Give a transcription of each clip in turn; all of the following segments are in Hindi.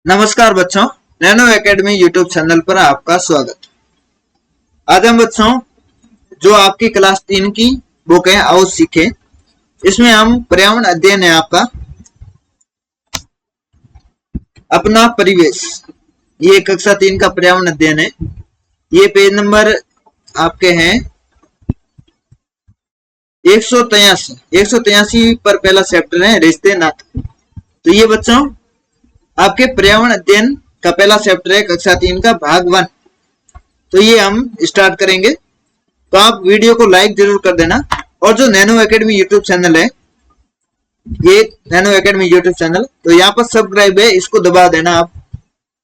नमस्कार बच्चों, नैनो एकेडमी यूट्यूब चैनल पर आपका स्वागत। आज हम बच्चों जो आपकी क्लास 3 की बुक है आओ सीखे, इसमें हम पर्यावरण अध्ययन है आपका अपना परिवेश, ये कक्षा 3 का पर्यावरण अध्ययन है। ये पेज नंबर आपके हैं 183 पर पहला चैप्टर है रिश्ते नाते। तो ये बच्चों आपके पर्यावरण अध्ययन का पहला चैप्टर है कक्षा 3 का भाग 1। तो ये हम स्टार्ट करेंगे, तो आप वीडियो को लाइक जरूर कर देना। और जो नैनो एकेडमी यूट्यूब चैनल है, ये नैनो एकेडमी यूट्यूब चैनल, तो यहाँ पर सब्सक्राइब है, इसको दबा देना आप,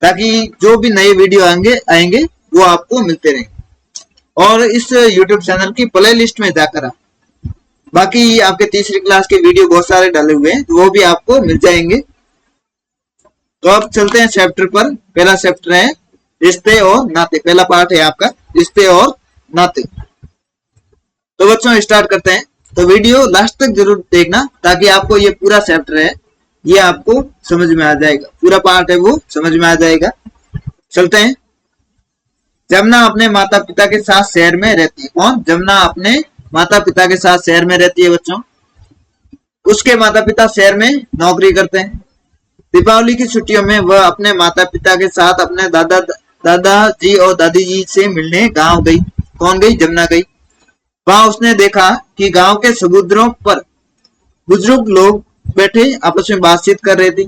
ताकि जो भी नए वीडियो आएंगे वो आपको मिलते रहें। और इस यूट्यूब चैनल की प्ले लिस्ट में जाकर आप बाकी आपके तीसरी क्लास के वीडियो बहुत सारे डाले हुए हैं, तो वो भी आपको मिल जाएंगे। तो अब चलते हैं चैप्टर पर। पहला चैप्टर है रिश्ते और नाते, पहला पार्ट है आपका रिश्ते और नाते। तो बच्चों स्टार्ट करते हैं। तो वीडियो लास्ट तक जरूर देखना, ताकि आपको ये पूरा चैप्टर है ये आपको समझ में आ जाएगा, पूरा पार्ट है वो समझ में आ जाएगा। चलते हैं। जमुना अपने माता पिता के साथ शहर में रहती है। कौन? जमुना अपने माता पिता के साथ शहर में रहती है बच्चों। उसके माता पिता शहर में नौकरी करते हैं। दीपावली की छुट्टियों में वह अपने माता पिता के साथ अपने दादाजी और दादी जी से मिलने गांव गई। कौन गई? जमुना गई। वहां उसने देखा कि गांव के समुद्रों पर बुजुर्ग लोग बैठे आपस में बातचीत कर रहे थे।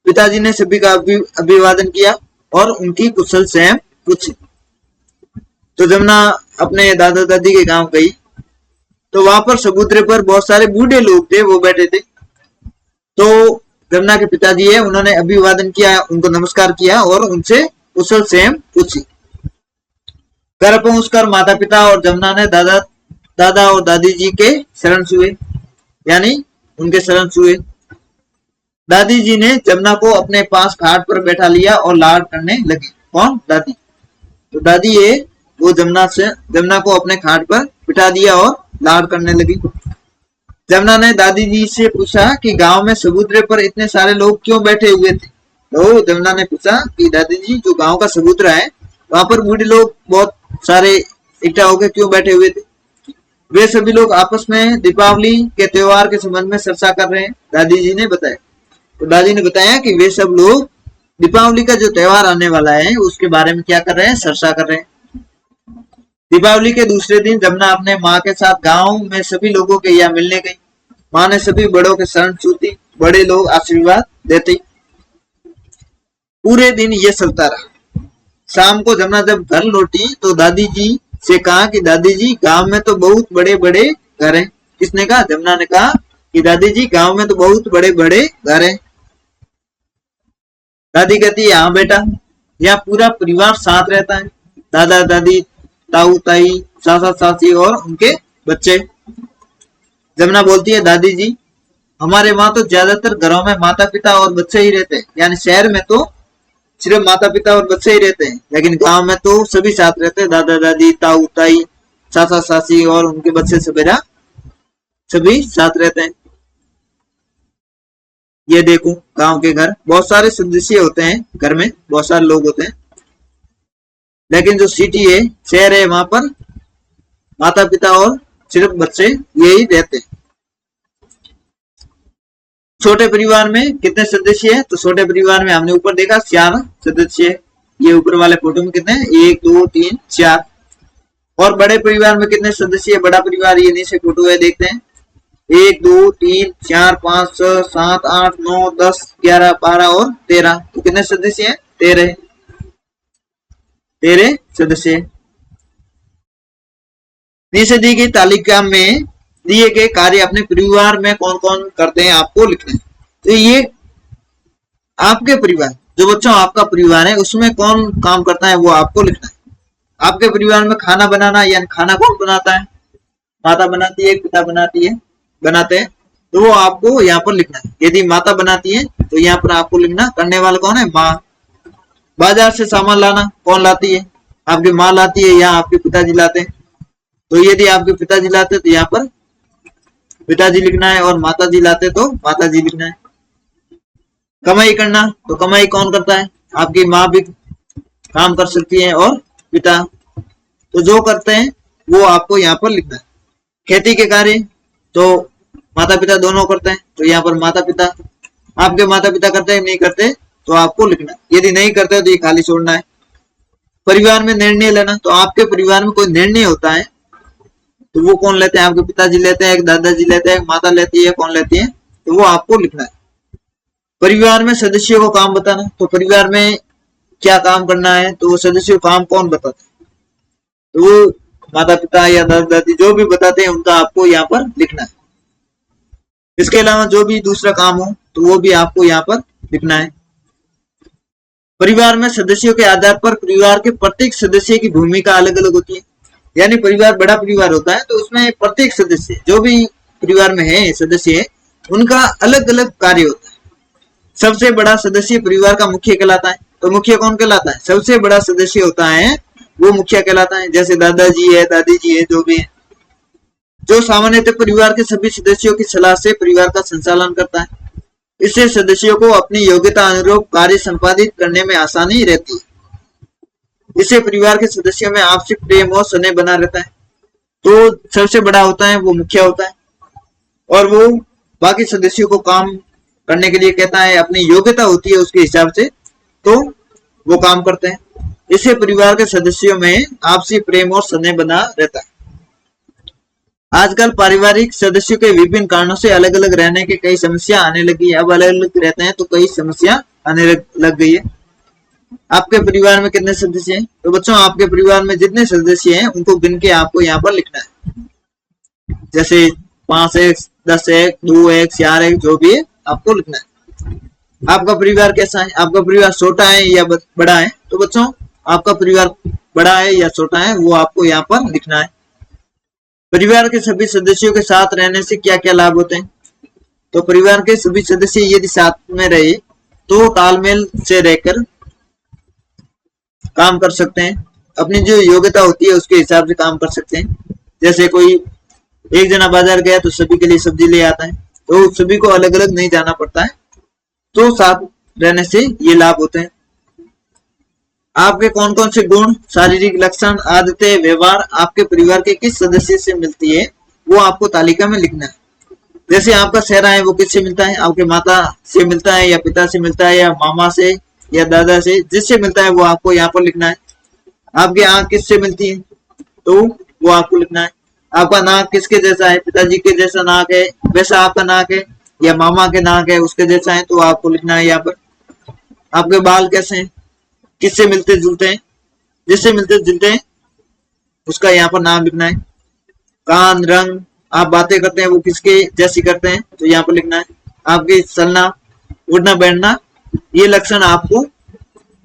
पिताजी ने सभी का अभिवादन किया और उनकी कुशल क्षेम पूछी। तो जमुना अपने दादा दादी के गांव गई, तो वहां पर समुद्र पर बहुत सारे बूढ़े लोग थे, वो बैठे थे। तो जमुना के पिताजी है, उन्होंने अभिवादन किया, उनको नमस्कार किया और उनसे कुशल क्षेम पूछी। घर पहुंचकर माता पिता और जमुना ने दादा और दादी जी के शरण छुए, यानी उनके शरण छुए। दादी जी ने जमुना को अपने पास खाट पर बैठा लिया और लाड करने लगी। कौन? दादी। तो दादी है वो जमुना को अपने खाट पर बिठा दिया और लाड करने लगी। जमुना ने दादी जी से पूछा कि गांव में समुद्र पर इतने सारे लोग क्यों बैठे हुए थे। तो जमुना ने पूछा कि दादी जी, जो गांव का समुद्र है वहां पर बूढ़े लोग बहुत सारे इकट्ठा होकर क्यों बैठे हुए थे। वे सभी लोग आपस में दीपावली के त्योहार के संबंध में चर्चा कर रहे हैं, दादी जी ने बताया। तो दादी ने बताया कि वे सब लोग दीपावली का जो त्योहार आने वाला है उसके बारे में क्या कर रहे हैं? चर्चा कर रहे हैं। दीपावली के दूसरे दिन जमुना अपने माँ के साथ गांव में सभी लोगों के यहाँ मिलने गई। माँ ने सभी बड़ों के शरण छूती, बड़े लोग आशीर्वाद देते। पूरे दिन ये चलता रहा। शाम को जमुना जब घर लौटी तो दादी जी से कहा कि दादी जी, गांव में तो बहुत बड़े बड़े घर हैं। किसने कहा? जमुना ने कहा कि दादी जी, गांव में तो बहुत बड़े बड़े घर हैं। दादी कहती है, हाँ बेटा, यहाँ पूरा परिवार साथ रहता है, दादा दादी, ताऊ ताई, चाचा चाची और उनके बच्चे। जमुना बोलती है, दादी जी, हमारे वहां तो ज्यादातर घरों में माता पिता और बच्चे ही रहते हैं, यानी शहर में तो सिर्फ माता पिता और बच्चे ही रहते हैं, लेकिन गांव में तो सभी साथ रहते हैं, दादा दादी, ताऊ ताई, चाचा चाची और उनके बच्चे सवेरा सभी साथ रहते हैं। ये देखो गांव के घर, बहुत सारे सदस्य होते हैं, घर में बहुत सारे लोग होते हैं, लेकिन जो सिटी है, शहर है, वहां पर माता पिता और सिर्फ बच्चे यही रहते हैं। छोटे परिवार में कितने सदस्य हैं? तो छोटे परिवार में हमने ऊपर देखा 4 सदस्य है। ये ऊपर वाले फोटो में कितने हैं? 1 2 3 4। और बड़े परिवार में कितने सदस्य है? बड़ा परिवार ये नीचे फोटो है, देखते हैं। 1 2 3 4 5 6 7 8 9 10 11 12 और 13। तो कितने सदस्य हैं? 13 सदस्य। नीचे दी गई तालिका में दिए गए कार्य अपने परिवार में कौन कौन करते हैं आपको लिखना है। तो ये आपके परिवार, जो बच्चों आपका परिवार है उसमें कौन काम करता है वो आपको लिखना है। आपके परिवार में खाना बनाना, यानी खाना कौन बनाता है? माता बनाती है, पिता बनाते हैं, तो वो आपको यहाँ पर लिखना है। यदि माता बनाती है तो यहाँ पर आपको लिखना, करने वाला कौन है? माँ। बाजार से सामान लाना कौन लाती है? आपकी माँ लाती है या आपके पिताजी लाते हैं? तो यदि आपके पिताजी लाते तो यहाँ पर पिताजी लिखना है, और माताजी लाते तो माताजी लिखना है। कमाई करना, तो कमाई कौन करता है? आपकी माँ भी काम कर सकती है और पिता, तो जो करते हैं वो आपको यहाँ पर लिखना है। खेती के कार्य तो माता पिता दोनों करते हैं, तो यहाँ पर माता पिता, आपके माता पिता करते हैं नहीं करते तो आपको लिखना है। यदि नहीं करते तो ये खाली छोड़ना है। परिवार में निर्णय लेना, तो आपके परिवार में कोई निर्णय होता है तो वो कौन लेते हैं? आपके पिताजी लेते हैं, दादाजी लेते हैं, माता लेती है, कौन लेती है? तो वो आपको लिखना है। परिवार में सदस्यों को काम बताना, तो परिवार में क्या काम करना है तो वो सदस्यों को काम कौन बताता है? तो वो माता पिता या दादा दादी जो भी बताते हैं उनका आपको यहाँ पर लिखना है। इसके अलावा जो भी दूसरा काम हो तो वो भी आपको यहाँ पर लिखना है। परिवार में सदस्यों के आधार पर परिवार के प्रत्येक सदस्य की भूमिका अलग अलग होती है। यानी परिवार बड़ा परिवार होता है तो उसमें प्रत्येक सदस्य जो भी परिवार में है सदस्य है उनका अलग अलग कार्य होता है। सबसे बड़ा सदस्य परिवार का मुखिया कहलाता है, तो मुखिया कौन कहलाता है? सबसे बड़ा सदस्य होता है वो मुखिया कहलाता है। जैसे दादाजी है, दादी जी है, जो भी है, जो सामान्यतः परिवार के सभी सदस्यों की सलाह से परिवार का संचालन करता है। इससे सदस्यों को अपनी योग्यता अनुरूप कार्य संपादित करने में आसानी रहती है। इससे परिवार के सदस्यों में आपसी प्रेम और स्नेह बना रहता है। तो सबसे बड़ा होता है वो मुखिया होता है और वो बाकी सदस्यों को काम करने के लिए कहता है, अपनी योग्यता होती है उसके हिसाब से तो वो काम करते हैं। इससे परिवार के सदस्यों में आपसी प्रेम और स्नेह बना रहता है। आजकल पारिवारिक सदस्यों के विभिन्न कारणों से अलग अलग रहने की कई समस्या आने लगी है। अब अलग अलग रहते हैं तो कई समस्या आने लग गई है। आपके परिवार में कितने सदस्य हैं? तो बच्चों आपके परिवार में जितने सदस्य हैं उनको गिन के आपको यहाँ पर लिखना है। जैसे 5 है, 10 है, 2 है, 4 है, जो भी है आपको लिखना है। आपका परिवार कैसा है? आपका परिवार छोटा है या बड़ा है? तो बच्चों आपका परिवार बड़ा है या छोटा है वो आपको यहाँ पर लिखना है। परिवार के सभी सदस्यों के साथ रहने से क्या क्या लाभ होते हैं? तो परिवार के सभी सदस्य यदि साथ में रहे तो तालमेल से रहकर काम कर सकते हैं। अपनी जो योग्यता होती है उसके हिसाब से काम कर सकते हैं। जैसे कोई एक जना बाजार गया तो सभी के लिए सब्जी ले आता है, तो सभी को अलग अलग नहीं जाना पड़ता है, तो साथ रहने से ये लाभ होते हैं। आपके कौन कौन से गुण, शारीरिक लक्षण, आदतें, व्यवहार आपके परिवार के किस सदस्य से मिलती है वो आपको तालिका में लिखना है। जैसे आपका चेहरा है वो किससे मिलता है? आपके माता से मिलता है या पिता से मिलता है या मामा से या दादा से, जिससे मिलता है वो आपको यहाँ पर लिखना है। आपकी आंख किससे मिलती है तो वो आपको लिखना है। आपका नाक किसके जैसा है? पिताजी के जैसा नाक है वैसा आपका नाक है, या मामा के नाक है उसके जैसा है, तो आपको लिखना है यहाँ पर। आपके बाल कैसे हैं? किससे मिलते जुलते हैं? जिससे मिलते जुलते हैं उसका यहाँ पर नाम लिखना है। कान, रंग, आप बातें करते हैं वो किसके जैसी करते हैं तो यहाँ पर लिखना है। आपके चलना, उठना, बैठना, ये लक्षण आपको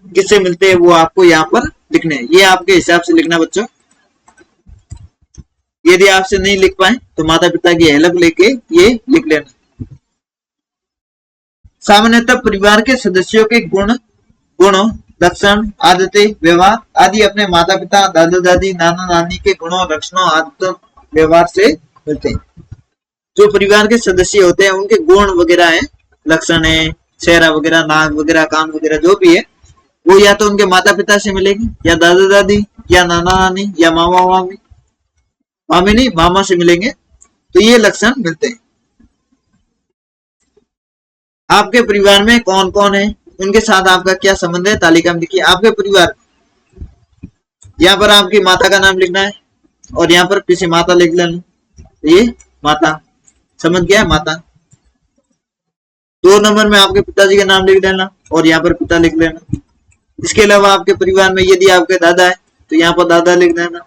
किससे मिलते हैं वो आपको यहाँ पर लिखने हैं। ये आपके हिसाब से लिखना बच्चों। यदि आपसे नहीं लिख पाए तो माता पिता की हेल्प लेके ये लिख लेना। सामान्यतः परिवार के सदस्यों के गुणों, लक्षण, आदतें, व्यवहार आदि अपने माता पिता, दादा दादी, नाना नानी के गुणों, लक्षणों, आदतों, व्यवहार से मिलते हैं। जो परिवार के सदस्य होते हैं उनके गुण वगैरह है, लक्षण है, चेहरा वगैरह, नाक वगैरह, कान वगैरह जो भी है वो या तो उनके माता पिता से मिलेगी या दादा दादी या नाना नानी या मामा मामी, मामी नहीं मामा से मिलेंगे, तो ये लक्षण मिलते हैं। आपके परिवार में कौन कौन है, उनके साथ आपका क्या संबंध है, तालिका में लिखिए। आपके परिवार, यहाँ पर आपकी माता का नाम लिखना है और यहाँ पर पीछे माता लिख लेना, ये माता, समझ गया, माता। 2 नंबर में आपके पिताजी का नाम लिख देना और यहाँ पर पिता लिख लेना। इसके अलावा आपके परिवार में यदि आपके दादा है तो यहाँ पर दादा लिख देना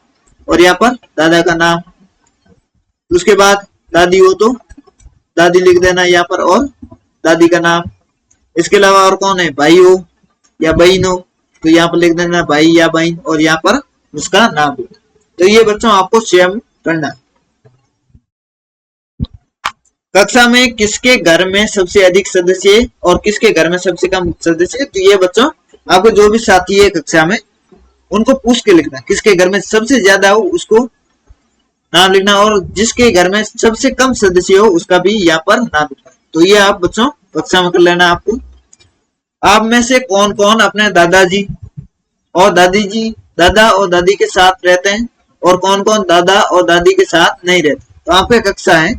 और यहाँ पर दादा का नाम। उसके बाद दादी हो तो दादी लिख देना यहाँ पर और दादी का नाम। इसके अलावा और कौन है, भाई हो या बहन हो तो यहाँ पर लिख देना भाई या बहन और यहाँ पर उसका नाम। तो ये बच्चों आपको स्वयं करना है। कक्षा में किसके घर में सबसे अधिक सदस्य और किसके घर में सबसे कम सदस्य, तो ये बच्चों आपको जो भी साथी है कक्षा में उनको पूछ के लिखना, किसके घर में सबसे ज्यादा हो उसको नाम लिखना और जिसके घर में सबसे कम सदस्य हो उसका भी यहाँ पर नाम लिखना। तो ये आप बच्चों कक्षा में कर लेना आपको। आप में से कौन कौन अपने दादाजी और दादा और दादी के साथ रहते हैं और कौन कौन दादा और दादी के साथ नहीं रहते। तो आपका कक्षा है,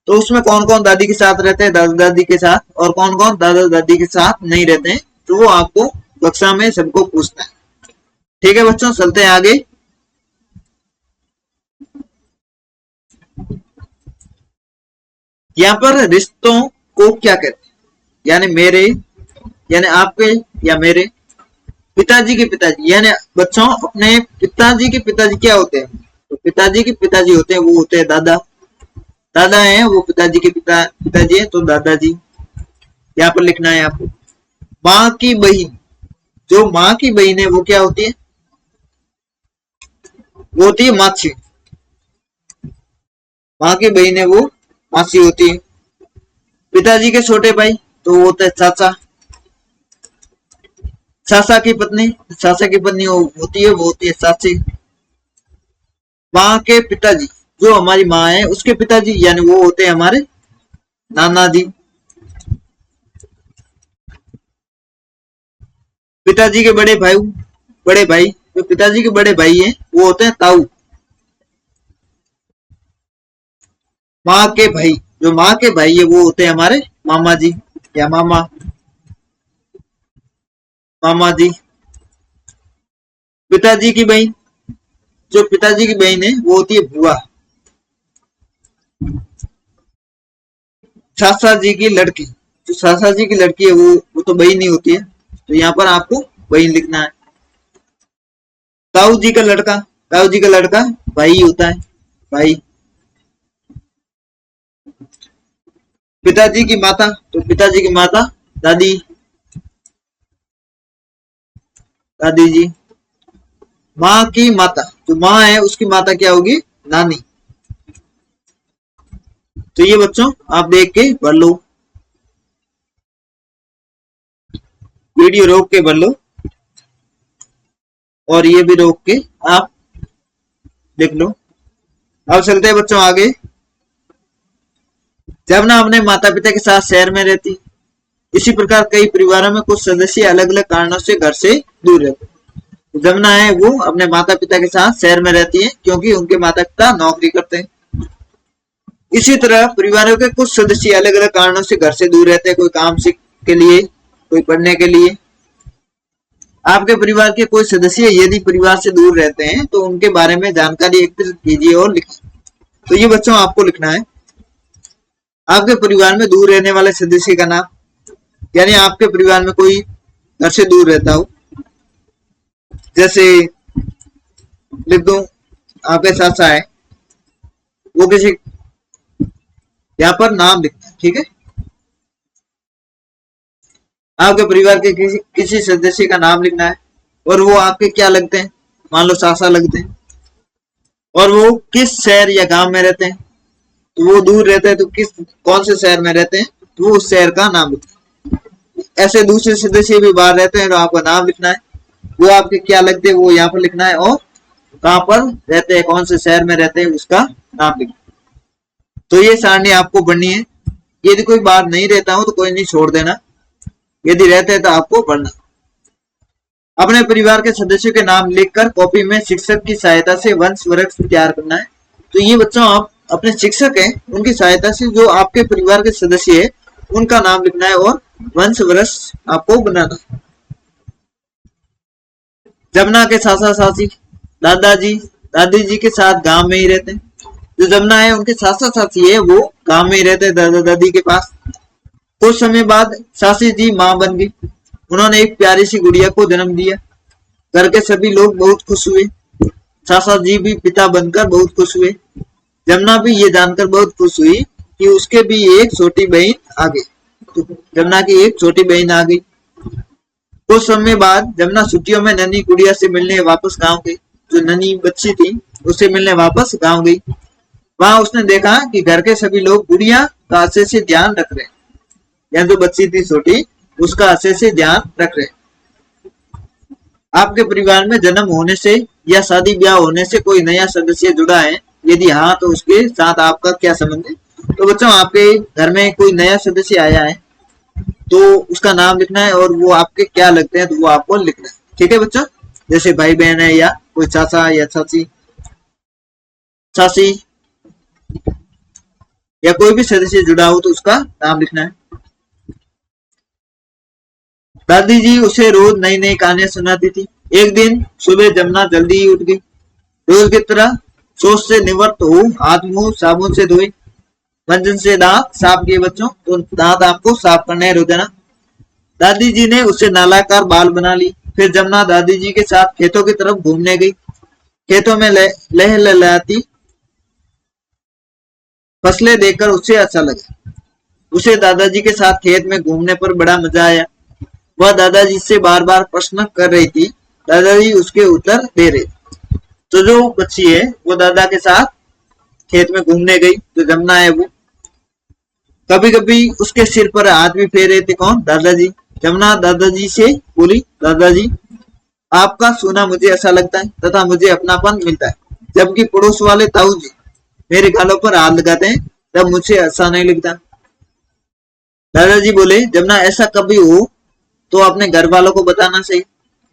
तो उसमें कौन कौन दादी के साथ रहते हैं, दादा दादी के साथ, और कौन कौन दादा दादी के साथ नहीं रहते हैं, तो वो आपको कक्षा में सबको पूछना है। ठीक है बच्चों, चलते हैं आगे। यहाँ पर रिश्तों को क्या कहते हैं, यानी मेरे, यानी आपके या मेरे, पिताजी के पिताजी, यानी बच्चों अपने पिताजी के पिताजी क्या होते हैं, तो पिताजी के पिताजी होते हैं, वो होते हैं दादा। दादा है वो पिताजी के पिताजी है, तो दादाजी यहाँ पर लिखना है आपको। माँ की बहन, जो माँ की बहन है वो क्या होती है, वो होती है मासी। माँ की बहन है वो मासी होती है। पिताजी के छोटे भाई, तो वो होता है चाचा। चाचा की पत्नी होती है, वो होती है चाची। माँ के पिताजी, जो हमारी माँ है उसके पिताजी, यानी वो होते हैं हमारे नाना जी। पिताजी के बड़े भाई, जो पिताजी के बड़े भाई हैं वो होते हैं ताऊ। माँ के भाई, जो माँ के भाई है वो होते हैं हमारे मामा जी या मामा जी। पिताजी की बहन, जो पिताजी की बहन है वो होती है बुआ। सासा जी की लड़की, जो सासा जी की लड़की है वो तो बहन ही होती है, तो यहाँ पर आपको बहन लिखना है। ताऊ जी का लड़का भाई होता है, भाई। पिताजी की माता, तो पिताजी की माता दादी जी। माँ की माता, जो माँ है उसकी माता क्या होगी, नानी। तो ये बच्चों आप देख के पढ़ लो, वीडियो रोक के पढ़ लो, और ये भी रोक के आप देख लो। अब चलते हैं बच्चों आगे। जब ना अपने माता पिता के साथ शहर में रहती, इसी प्रकार कई परिवारों में कुछ सदस्य अलग अलग कारणों से घर से दूर रहते। जमुना है वो अपने माता पिता के साथ शहर में रहती है क्योंकि उनके माता पिता नौकरी करते हैं। इसी तरह परिवारों के कुछ सदस्य अलग अलग कारणों से घर से दूर रहते हैं, कोई काम के लिए, कोई पढ़ने के लिए। आपके परिवार के कोई सदस्य यदि परिवार से दूर रहते हैं तो उनके बारे में जानकारी एकत्रित कीजिए और लिखिए। तो ये बच्चों आपको लिखना है, आपके परिवार में दूर रहने वाले सदस्य का नाम, यानी आपके परिवार में कोई घर से दूर रहता हो, जैसे लिख दो आपके चाचा है, वो किसी, यहाँ पर नाम लिखना है। ठीक है, आपके परिवार के किसी सदस्य का नाम लिखना है, और वो आपके क्या लगते हैं, मान लो चाचा लगते हैं, और वो किस शहर या गांव में रहते हैं। तो वो दूर रहते हैं तो कौन से शहर में रहते हैं, तो वो उस शहर का नाम लिखना है। ऐसे दूसरे सदस्य भी बाहर रहते हैं तो आपका नाम लिखना है, वो आपके क्या लगते हैं वो यहाँ पर लिखना है, और कहाँ पर रहते हैं, कौन से शहर में रहते हैं उसका नाम लिखना है। तो ये सारणी आपको पढ़नी है। यदि कोई बाहर नहीं रहता हो तो कोई नहीं, छोड़ देना, यदि रहते हैं तो आपको पढ़ना। अपने परिवार के सदस्यों के नाम लिखकर कॉपी में शिक्षक की सहायता से वंश वृक्ष तैयार करना है। तो ये बच्चों आप अपने शिक्षक हैं उनकी सहायता से जो आपके परिवार के सदस्य है उनका नाम लिखना है और वंश वृक्ष आपको बनाना है। जमुना के चाचा चाची दादाजी दादी जी के साथ गांव में ही रहते हैं। जो जमुना है उनके चाचा चाची है वो गांव में ही रहते हैं दादा दादी के पास। कुछ समय बाद सासी जी माँ बन गई, उन्होंने एक प्यारी सी गुड़िया को जन्म दिया। घर के सभी लोग बहुत खुश हुए, चाचा जी भी पिता बनकर बहुत खुश हुए। जमुना भी ये जानकर बहुत खुश हुई कि उसके भी एक छोटी बहन आ गई। तो जमुना की एक छोटी बहन आ गई। कुछ समय बाद जमुना छुट्टियों में नन्ही गुड़िया से मिलने वापस गांव गई। जो नन्ही बच्ची थी उससे मिलने वापस गांव गई। वहां उसने देखा कि घर के सभी लोग गुड़िया का अच्छे से ध्यान रख रहे, या जो बच्ची थी छोटी उसका अच्छे से ध्यान रख रहे। आपके परिवार में जन्म होने से या शादी ब्याह होने से कोई नया सदस्य जुड़ा है, यदि हाँ तो उसके साथ आपका क्या संबंध है। तो बच्चों आपके घर में कोई नया सदस्य आया है, तो उसका नाम लिखना है और वो आपके क्या लगते हैं तो वो आपको लिखना है। ठीक है बच्चों, जैसे भाई बहन है या कोई चाचा या चाची, चाची या कोई भी सदस्य जुड़ा हो तो उसका नाम लिखना है। दादी जी उसे रोज नई नई कहानियां सुनाती थी। एक दिन सुबह जमुना जल्दी ही उठ गई। रोज की तरह शौच से निवृत्त हो हाथ मुंह साबुन से धोए, मंजन से दांत साफ किए। बच्चों तो दांत आपको साफ करने हैं रोजाना। दादी जी ने उसे नालाकार बाल बना ली। फिर जमुना दादी जी के साथ खेतों की तरफ घूमने गई। खेतों में लहलहाती फसलें देखकर उसे अच्छा लगा। उसे दादाजी के साथ खेत में घूमने पर बड़ा मजा आया। वह दादाजी से बार बार प्रश्न कर रही थी, दादाजी उसके उत्तर दे रहे। तो जो बच्ची है वो दादा के साथ खेत में घूमने गई, तो जमुना है वो कभी कभी उसके सिर पर हाथ भी फेर रहे थे। कौन? दादाजी। जमुना दादाजी से बोली, दादाजी आपका सोना मुझे ऐसा लगता है तथा मुझे अपनापन मिलता है, जबकि पड़ोस वाले ताऊ जी मेरे गालों पर हाथ लगाते हैं तब मुझे ऐसा नहीं लगता। दादाजी बोले, जमुना ऐसा कभी हो तो अपने घर वालों को बताना सही।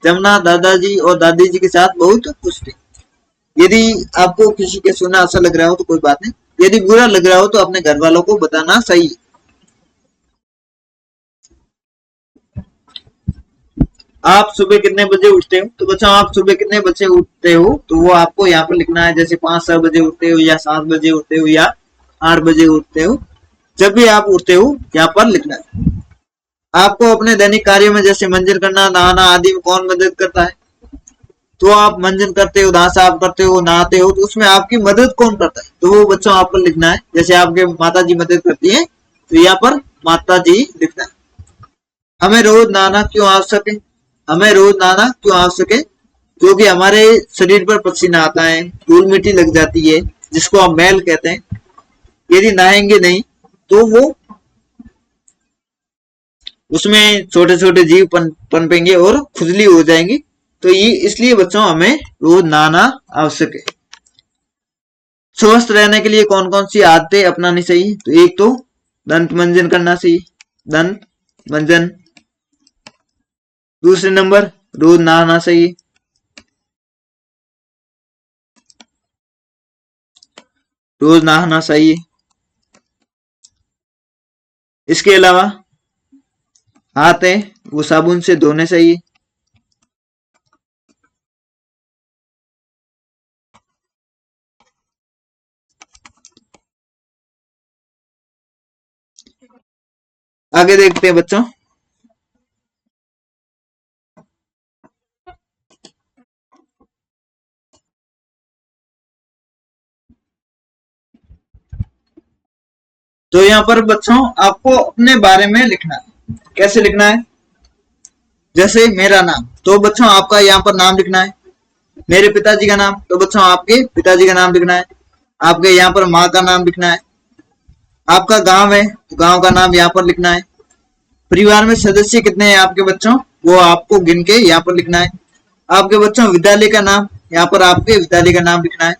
जमुना दादाजी और दादी जी के साथ बहुत खुश थी। यदि आपको किसी के सोना अच्छा लग रहा हो तो कोई बात नहीं, यदि बुरा लग रहा हो तो अपने घर वालों को बताना सही। आप सुबह कितने बजे उठते हो? तो बच्चों आप सुबह कितने बजे उठते हो तो वो आपको यहाँ पर लिखना है। जैसे 5-6 बजे उठते हो या 7 बजे उठते हो या 8 बजे उठते हो, जब भी आप उठते हो यहाँ पर लिखना है। आपको अपने दैनिक कार्यों में जैसे मंजन करना, नहाना आदि में कौन मदद करता है? तो आप मंजन करते हो, दांत साफ करते हो, नहाते हो, तो उसमें आपकी मदद कौन करता है? तो वो बच्चों आपको लिखना है। जैसे आपके माता जी मदद करती है तो यहाँ पर माता जी लिखना है। हमें रोज नहाना क्यों आवश्यक है? हमें रोज नहाना क्यों आवश्यक है? क्योंकि हमारे शरीर पर पसीना आता है, धूल मिट्टी लग जाती है जिसको हम मैल कहते हैं। यदि नहाएंगे नहीं तो वो उसमें छोटे छोटे जीव पनपेंगे और खुजली हो जाएंगी। तो ये इसलिए बच्चों हमें रोज नहाना आवश्यक है। स्वस्थ रहने के लिए कौन कौन सी आदतें अपनानी चाहिए? तो एक तो दंत मंजन करना चाहिए, दंत मंजन। दूसरे नंबर रोज नहाना चाहिए। रोज नहाना चाहिए। इसके अलावा हाथ है वो साबुन से धोने चाहिए। आगे देखते हैं बच्चों। तो यहाँ पर बच्चों आपको अपने बारे में लिखना है। कैसे लिखना है? जैसे मेरा नाम, तो बच्चों आपका यहाँ पर नाम लिखना है। मेरे पिताजी का नाम, तो बच्चों आपके पिताजी का नाम लिखना है। आपके यहाँ पर माँ का नाम लिखना है। आपका गांव है तो गांव का नाम यहाँ पर लिखना है। परिवार में सदस्य कितने हैं आपके बच्चों, वो आपको गिन के यहाँ पर लिखना है। आपके बच्चों विद्यालय का नाम, यहाँ पर आपके विद्यालय का नाम लिखना है।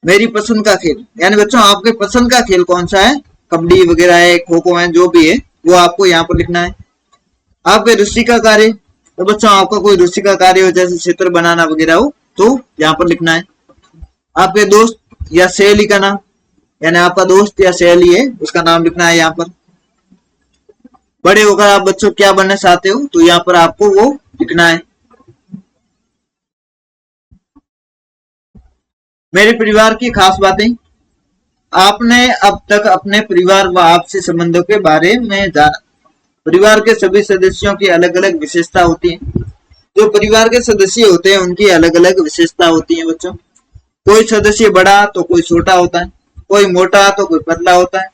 मेरी पसंद का खेल, यानी बच्चों आपके पसंद का खेल कौन सा है? कबड्डी वगैरह है, खो खो है, जो भी है वो आपको यहाँ पर लिखना है। आपके रुचि का कार्य, तो बच्चों आपका कोई रुचि का कार्य हो जैसे चित्र बनाना वगैरह हो तो यहाँ पर लिखना है। आपके दोस्त या सहेली का नाम, यानी आपका दोस्त या सहेली है उसका नाम लिखना है यहाँ पर। बड़े होकर आप बच्चों क्या बनना चाहते हो तो यहाँ पर आपको वो लिखना है। मेरे परिवार की खास बातें, आपने अब तक अपने परिवार व आपसी संबंधों के बारे में जाना। परिवार के सभी सदस्यों की अलग अलग विशेषता होती है। जो परिवार के सदस्य होते हैं उनकी अलग अलग विशेषता होती है बच्चों। कोई सदस्य बड़ा तो कोई छोटा होता है, कोई मोटा तो कोई पतला होता है।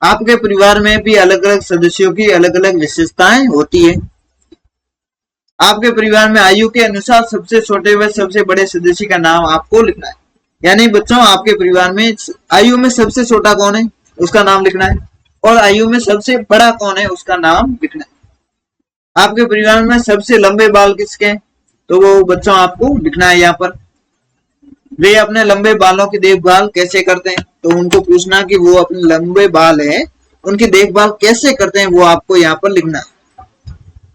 आपके परिवार में भी अलग अलग सदस्यों की अलग अलग विशेषताएं होती है। आपके परिवार में आयु के अनुसार सबसे छोटे व सबसे बड़े सदस्य का नाम आपको लिखना है। यानी बच्चों आपके परिवार में आयु में सबसे छोटा कौन है उसका नाम लिखना है और आयु में सबसे बड़ा कौन है उसका नाम लिखना है। आपके परिवार में सबसे लंबे बाल किसके हैं तो वो बच्चों आपको लिखना है यहाँ पर। वे अपने लंबे बालों की देखभाल कैसे करते हैं तो उनको पूछना कि वो अपने लंबे बाल है उनकी देखभाल कैसे करते हैं वो आपको यहाँ पर लिखना है।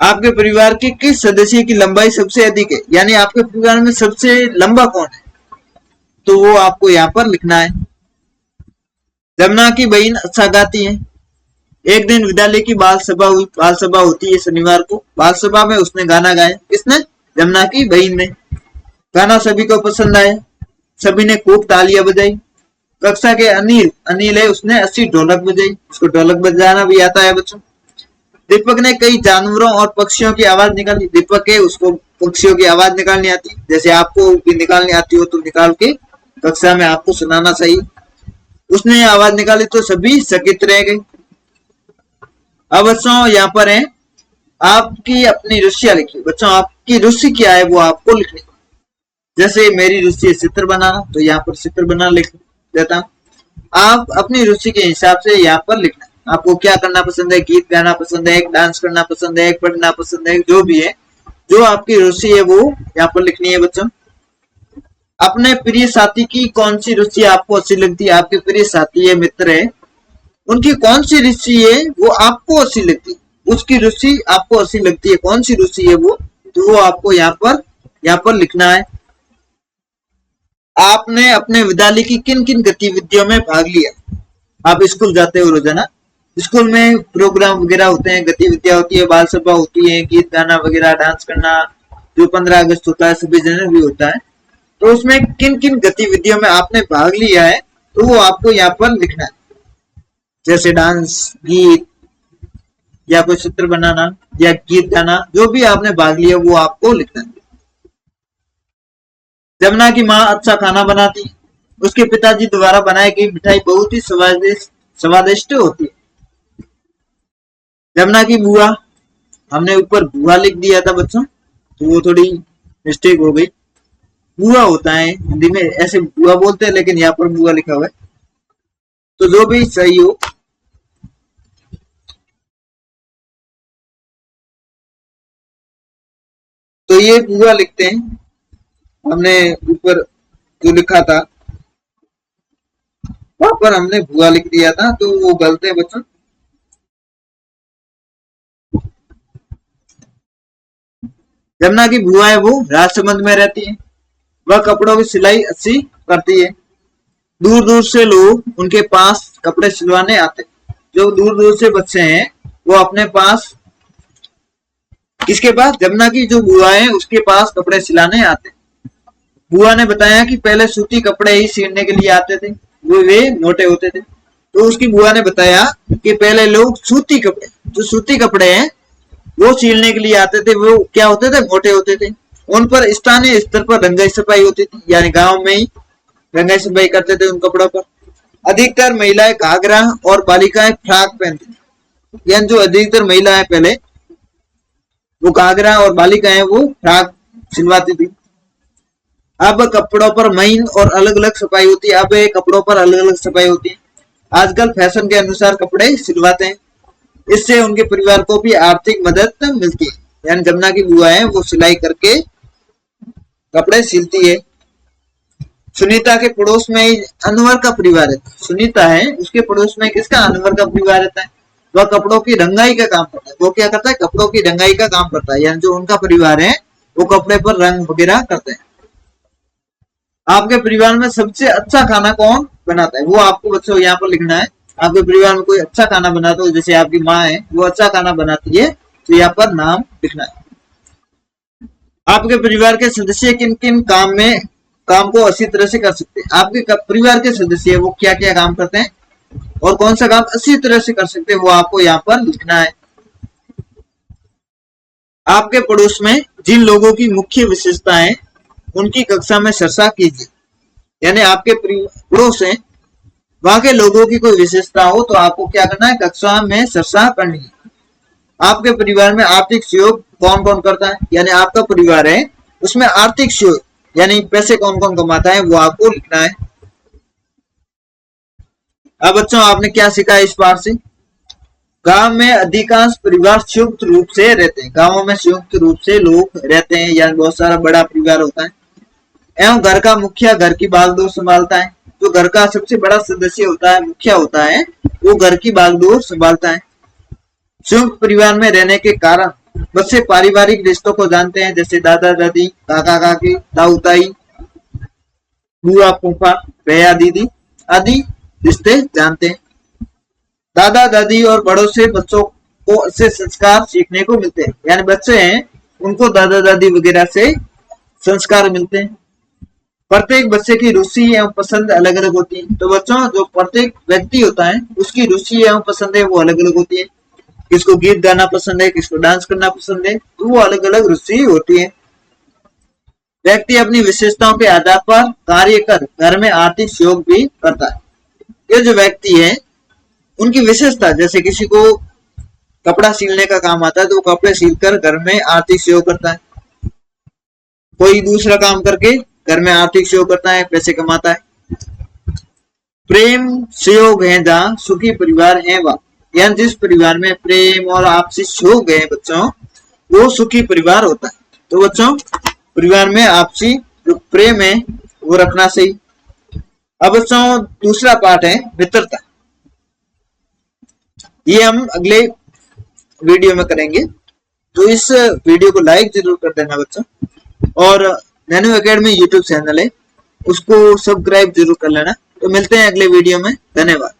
आपके परिवार के किस सदस्य की लंबाई सबसे अधिक है, यानी आपके परिवार में सबसे लंबा कौन है, तो वो आपको यहाँ पर लिखना है। जमुना की बहन अच्छा गाती है। एक दिन विद्यालय की बाल सभा हुई। बाल सभा होती है शनिवार को। बाल सभा में उसने गाना गाया। किसने? जमुना की बहन ने। गाना सभी को पसंद आया। सभी ने खूब तालियां बजाई। कक्षा के अनिल है, उसने 80 ढोलक बजाई। उसको ढोलक बजाना भी आता है बच्चों। दीपक ने कई जानवरों और पक्षियों की आवाज निकाली। दीपक है, उसको पक्षियों की आवाज निकालनी आती, जैसे आपको भी निकालनी आती हो तो निकाल के कक्षा में आपको सुनाना चाहिए। उसने आवाज निकाली तो सभी चकित रह गए। अब बच्चों यहाँ पर है आपकी अपनी रुचियां लिखिए। बच्चों आपकी रुचि क्या है वो आपको लिखनी। जैसे मेरी रुचि है चित्र बनाना, तो यहाँ पर चित्र बनाना लिख देता हूँ। आप अपनी रुचि के हिसाब से यहाँ पर लिखना। आपको क्या करना पसंद है? गीत गाना पसंद है, डांस करना पसंद है, पढ़ना पसंद है, जो भी है, जो आपकी रुचि है वो यहाँ पर लिखनी है बच्चों। अपने प्रिय साथी की कौन सी रुचि आपको अच्छी लगती है? आपके प्रिय साथी है, मित्र है, उनकी कौन सी रुचि है वो आपको अच्छी लगती है, उसकी रुचि आपको अच्छी लगती है, कौन सी रुचि है वो, तो वो आपको यहाँ पर लिखना है। आपने अपने विद्यालय की किन किन गतिविधियों में भाग लिया? आप स्कूल जाते हो रोजाना, स्कूल में प्रोग्राम वगैरह होते हैं, गतिविधियां होती है, बाल सभा होती है, गीत गाना वगैरह, डांस करना, जो 15 अगस्त होता है, 26 जनवरी भी होता है, तो उसमें किन किन गतिविधियों में आपने भाग लिया है तो वो आपको यहाँ पर लिखना है। जैसे डांस, गीत, या कोई चित्र बनाना या गीत गाना, जो भी आपने भाग लिया वो आपको लिखना है। जमुना की माँ अच्छा खाना बनाती। उसके पिताजी द्वारा बनाई गई मिठाई बहुत ही स्वादिष्ट होती है। जमुना की बुआ, हमने ऊपर बुआ लिख दिया था बच्चों, तो वो थोड़ी मिस्टेक हो गई। बुआ होता है हिंदी में, ऐसे बुआ बोलते हैं, लेकिन यहाँ पर बुआ लिखा हुआ है, तो जो भी सही हो। तो ये बुआ लिखते हैं। हमने ऊपर जो लिखा था वहां पर हमने बुआ लिख दिया था, तो वो गलत है बच्चों। जमुना की बुआ है वो राजसमंद में रहती है। वह कपड़ों की सिलाई अच्छी करती है। दूर दूर से लोग उनके पास कपड़े सिलवाने आते। जो दूर दूर से बच्चे हैं वो अपने पास, किसके पास? जमुना की जो बुआ है उसके पास कपड़े सिलाने आते। बुआ ने बताया कि पहले सूती कपड़े ही सिलने के लिए आते थे, वो वे मोटे होते थे। तो उसकी बुआ ने बताया कि पहले लोग सूती कपड़े, जो सूती कपड़े हैं वो सिलने के लिए आते थे, वो क्या होते थे? मोटे होते थे। उन पर स्थानीय स्तर पर रंगाई सफाई होती थी, यानी गांव में ही रंगाई सफाई करते थे उन कपड़ों पर। अधिकतर महिलाएं घाघरा और बालिकाएं फ्रॉक पहनती थी। यानी जो अधिकतर महिला है पहले वो घाघरा और बालिकाएं वो फ्रॉक सिलवाती थी। अब कपड़ों पर महीन और अलग अलग सफाई होती है। अब कपड़ों पर अलग अलग सफाई होती है। आजकल फैशन के अनुसार कपड़े सिलवाते हैं, इससे उनके परिवार को भी आर्थिक मदद मिलती है। यानी जमुना की बुआ है वो सिलाई करके कपड़े सिलती है। सुनीता के पड़ोस में अनवर का परिवार रहता है। सुनीता है उसके पड़ोस में किसका? अनवर का परिवार रहता है। वह कपड़ों की रंगाई का काम करता है। वो क्या करता है? कपड़ों की रंगाई का काम करता है। यानी जो उनका परिवार है वो कपड़े पर रंग वगैरह करते हैं। आपके परिवार में सबसे अच्छा खाना कौन बनाता है? वो आपको बच्चों यहाँ पर लिखना है। आपके परिवार में कोई अच्छा खाना बनाता हो, जैसे आपकी माँ है वो अच्छा खाना बनाती है, तो यहाँ पर नाम लिखना है। आपके परिवार के सदस्य किन किन काम को अच्छी तरह से कर सकते हैं? आपके परिवार के सदस्य वो क्या क्या काम करते हैं और कौन सा काम अच्छी तरह से कर सकते हैं वो आपको यहाँ पर लिखना है। आपके पड़ोस में जिन लोगों की मुख्य विशेषता है उनकी कक्षा में चर्चा कीजिए। यानी आपके पड़ोस है वहां के लोगों की कोई विशेषता हो तो आपको क्या करना है? कक्षा में चर्चा करनी है। आपके परिवार में आर्थिक सहयोग कौन कौन करता है? यानी आपका परिवार है उसमें आर्थिक सहयोग यानी पैसे कौन कौन कमाता है वो आपको लिखना है। अब बच्चों आपने क्या सीखा इस बार से? गांव में अधिकांश परिवार संयुक्त रूप से रहते हैं। गांवों में संयुक्त रूप से लोग रहते हैं, यानी बहुत सारा बड़ा परिवार होता है। एवं घर का मुखिया घर की बागडोर संभालता है। जो घर का सबसे बड़ा सदस्य होता है, मुखिया होता है, वो घर की बागडोर संभालता है। संयुक्त परिवार में रहने के कारण बच्चे पारिवारिक रिश्तों को जानते हैं, जैसे दादा दादी, काका काकी, ताऊ ताई, बुआ फूफा, भैया दीदी आदि रिश्ते जानते हैं। दादा दादी और बड़ों से बच्चों को अच्छे संस्कार सीखने को मिलते हैं, यानी बच्चे हैं उनको दादा दादी वगैरह से संस्कार मिलते हैं। प्रत्येक बच्चे की रुचि एवं पसंद अलग अलग होती है। तो बच्चों, जो प्रत्येक व्यक्ति होता है उसकी रुचि एवं पसंद है वो अलग अलग होती है। किसको गीत गाना पसंद है, किसको डांस करना पसंद है, तो वो अलग अलग रुचि होती है। व्यक्ति अपनी विशेषताओं के आधार पर कार्य कर घर में आर्थिक सहयोग भी करता है। ये जो व्यक्ति है उनकी विशेषता, जैसे किसी को कपड़ा सिलने का काम आता है तो वो कपड़े सिलकर घर में आर्थिक सहयोग करता है, कोई दूसरा काम करके घर में आर्थिक सहयोग करता है, पैसे कमाता है। प्रेम सहयोग है जहाँ सुखी परिवार है वह, यानी जिस परिवार में प्रेम और आपसी सहयोग है बच्चों, वो सुखी परिवार होता है। तो बच्चों, परिवार में आपसी जो प्रेम है वो रखना सही। अब बच्चों दूसरा पार्ट है मित्रता, ये हम अगले वीडियो में करेंगे। तो इस वीडियो को लाइक जरूर कर देना बच्चों, और नैनो एकेडमी यूट्यूब चैनल है उसको सब्सक्राइब जरूर कर लेना। तो मिलते हैं अगले वीडियो में, धन्यवाद।